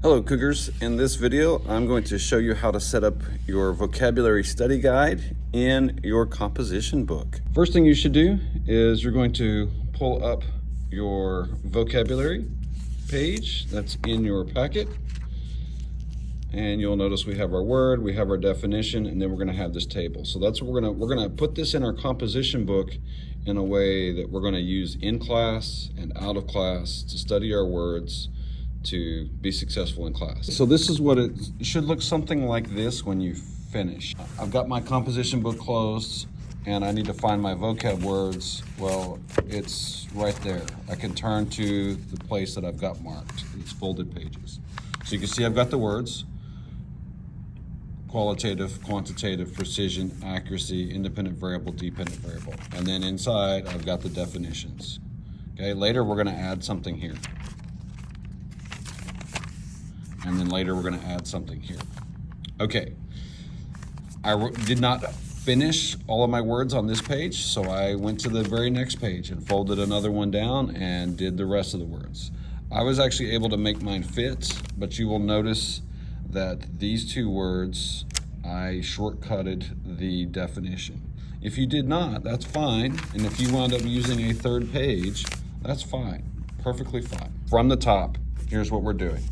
Hello Cougars, in this video I'm going to show you how to set up your vocabulary study guide in your composition book. First thing you should do is you're going to pull up your vocabulary page that's in your packet, and you'll notice we have our word, we have our definition, and then we're going to have this table. So that's what we're going to put this in our composition book in a way that we're going to use in class and out of class to study our words to be successful in class. So this is what it should look something like this when you finish. I've got my composition book closed and I need to find my vocab words. Well, it's right there. I can turn to the place that I've got marked. It's folded pages. So you can see I've got the words: qualitative, quantitative, precision, accuracy, independent variable, dependent variable. And then inside I've got the definitions. Okay, later we're gonna add something here. And then later we're going to add something here. Okay, I did not finish all of my words on this page, so I went to the very next page and folded another one down and did the rest of the words. I was actually able to make mine fit, but you will notice that these two words, I shortcutted the definition. If you did not, that's fine, and if you wound up using a third page, that's fine, perfectly fine. From the top, here's what we're doing.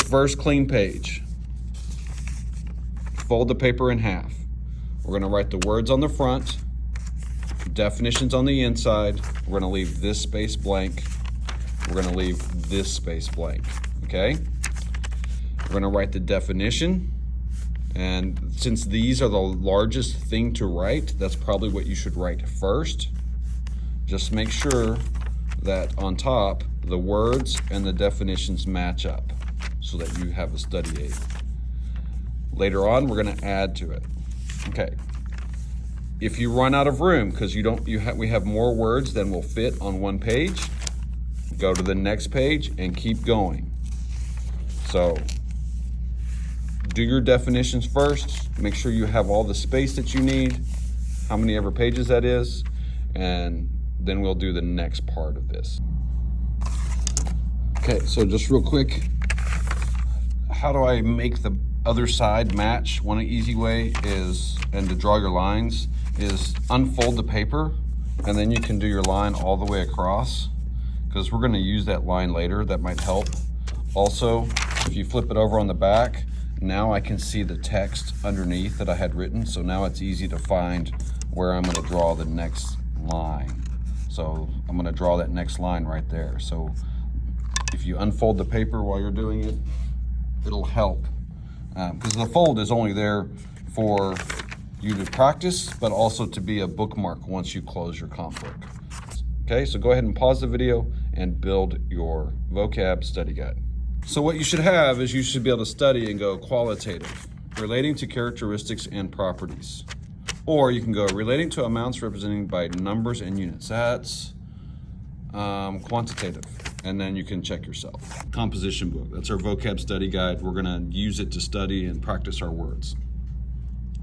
First clean page, fold the paper in half. We're going to write the words on the front, definitions on the inside. We're going to leave this space blank. We're going to leave this space blank, okay? We're going to write the definition, and since these are the largest thing to write, that's probably what you should write first. Just make sure that on top, the words and the definitions match up, so that you have a study aid. Later on, we're going to add to it. Okay. If you run out of room because we have more words than will fit on one page, go to the next page and keep going. So do your definitions first. Make sure you have all the space that you need, how many ever pages that is, and then we'll do the next part of this. Okay, so just real quick, how do I make the other side match? One easy way is, and to draw your lines, is unfold the paper, and then you can do your line all the way across, because we're going to use that line later. That might help. Also, if you flip it over on the back, now I can see the text underneath that I had written, so now it's easy to find where I'm going to draw the next line. So I'm going to draw that next line right there. So if you unfold the paper while you're doing it, it'll help, because the fold is only there for you to practice, but also to be a bookmark once you close your comp book. Okay, so go ahead and pause the video and build your vocab study guide. So what you should have is you should be able to study and go qualitative, relating to characteristics and properties. Or you can go relating to amounts represented by numbers and units. That's quantitative. And then you can check yourself. Composition book, that's our vocab study guide. We're gonna use it to study and practice our words,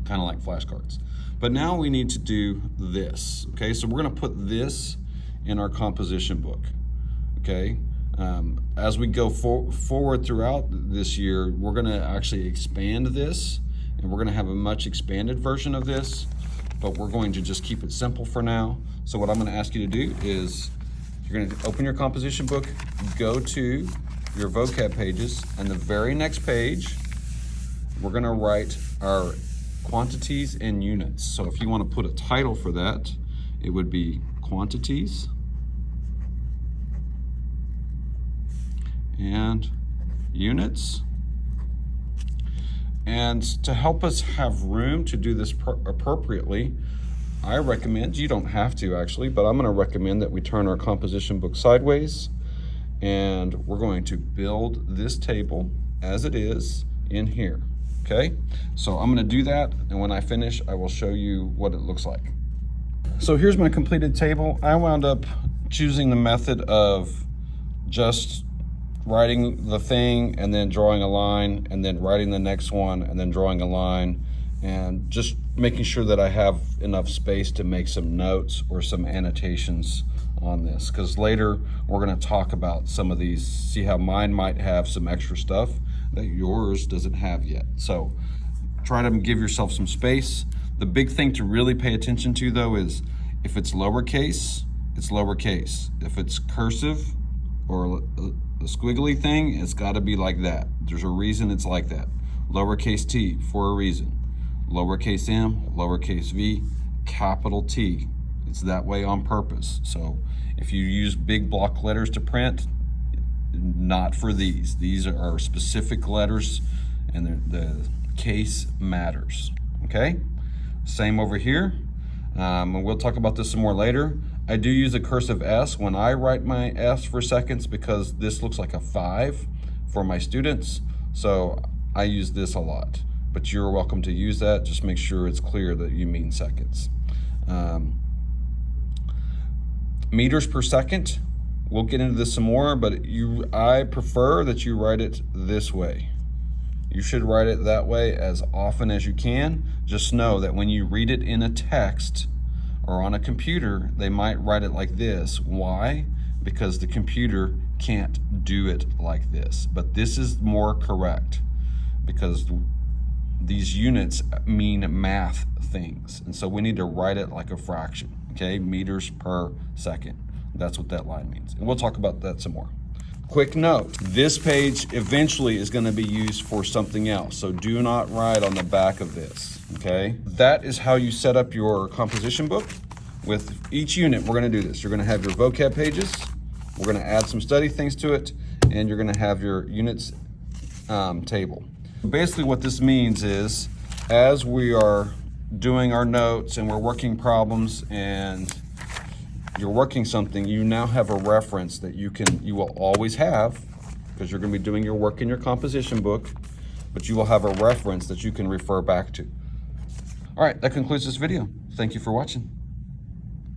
kind of like flashcards. But now we need to do this, okay? So we're gonna put this in our composition book, okay? As we go forward throughout this year, we're gonna actually expand this, and we're gonna have a much expanded version of this, but we're going to just keep it simple for now. So what I'm gonna ask you to do is, you're going to open your composition book, go to your vocab pages, and the very next page, we're going to write our quantities and units. So if you want to put a title for that, it would be quantities and units. And to help us have room to do this appropriately, I recommend, you don't have to actually, but I'm going to recommend that we turn our composition book sideways, and we're going to build this table as it is in here, okay? So I'm going to do that, and when I finish, I will show you what it looks like. So here's my completed table. I wound up choosing the method of just writing the thing and then drawing a line, and then writing the next one and then drawing a line, and just making sure that I have enough space to make some notes or some annotations on this, because later we're going to talk about some of these, see how mine might have some extra stuff that yours doesn't have yet. So try to give yourself some space. The big thing to really pay attention to though is if it's lowercase, it's lowercase. If it's cursive or a squiggly thing, it's got to be like that. There's a reason it's like that. Lowercase t for a reason. Lowercase m, lowercase v, capital T. It's that way on purpose. So if you use big block letters to print, not for these. These are specific letters and the case matters, okay? Same over here. And we'll talk about this some more later. I do use a cursive S when I write my S for seconds because this looks like a 5 for my students. So I use this a lot, but you're welcome to use that. Just make sure it's clear that you mean seconds. Meters per second, we'll get into this some more, but I prefer that you write it this way. You should write it that way as often as you can. Just know that when you read it in a text or on a computer, they might write it like this. Why? Because the computer can't do it like this. But this is more correct because these units mean math things. And so we need to write it like a fraction, okay? Meters per second. That's what that line means. And we'll talk about that some more. Quick note, this page eventually is going to be used for something else, so do not write on the back of this, okay? That is how you set up your composition book. With each unit, we're going to do this. You're going to have your vocab pages, we're going to add some study things to it, and you're going to have your units table. Basically what this means is, as we are doing our notes and we're working problems and you're working something, you now have a reference that you will always have, because you're going to be doing your work in your composition book, but you will have a reference that you can refer back to. All right, that concludes this video. Thank you for watching.